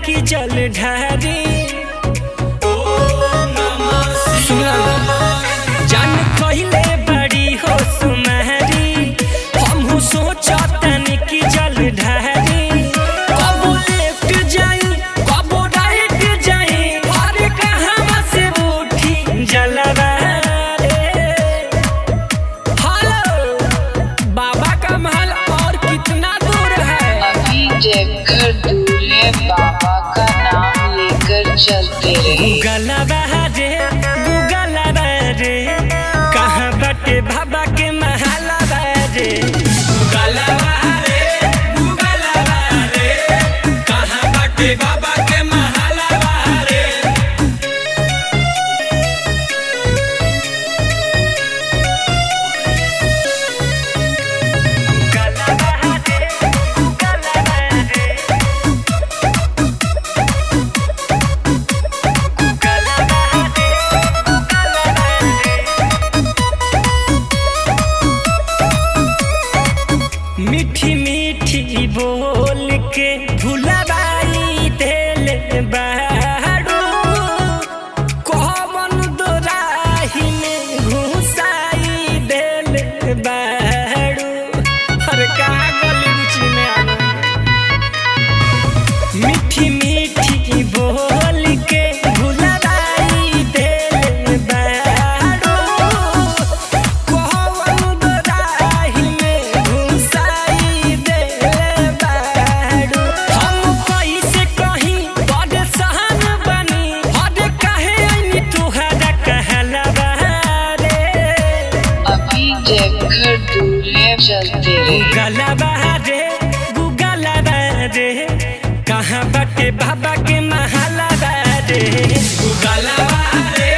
की जल ढारी जान कहले बड़ी हो सुमहरी हमहू सोचतन की जल ढारी कबो लेफ्ट जाई कबो राइट जाई और कहां से उठी जलवा रे। हेलो बाबा का महल और कितना दूर है? अभी देखकर दूल्हे बाबा का नाम लेकर चलते रहे। गूगलवा रे कहाँ बटे बाबा के महलवा रे। गूगलवा रे कहाँ बटे बाबा के महलवा रे। मीठी मीठी बोल के भुलवाई देले बाड़ू कौन दोराही में घुसाई देले बाड़ू। अरे कहाँ गली गुची में आ मीठी मीठी बोल के भुलवाई देले बाड़ू कौन दोराही में घुसाई देले बाड़ू। हम कैसे कहीं बड़ सहन बनी हद काहे आईनी तुहरा कहलवा रे। अभी देखकर दूल्हे चलते रहे। गूगलवा रे कहाँ बटे बाबा के महलवा रे। गूगलवा रे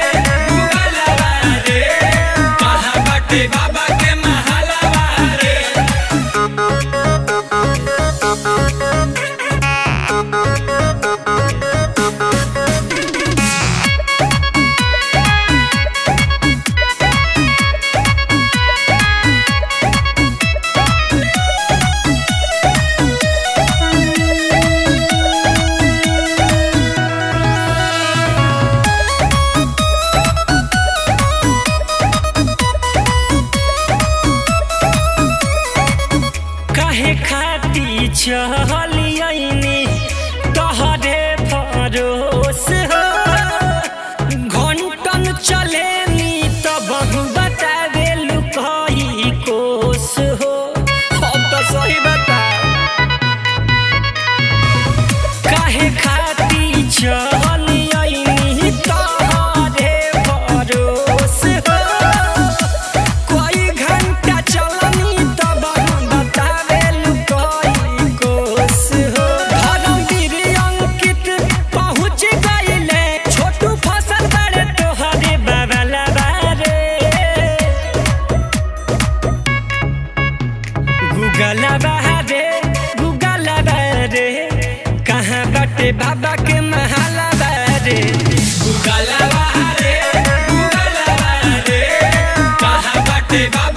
कहाँ बटे बाबा के महलवा रे। काहे खाती चलियनी तोहरे भरोस हो घंटन चलेनी तब बतावे लुकई कोस हो। अब तो सही बता काहे खाती चलियनी तोहरे भरोस हो कोई घंटा चलनी तब बतावे लुकई कोस हो। धर्मवीर अंकित पहुँच गईले छोटू फसल बड़े तोहरे बाबलवा रे। गूगलवा रे कहाँ बटे बाबा के महलवा रे। गूगलवा रे कहाँ बटे बाबा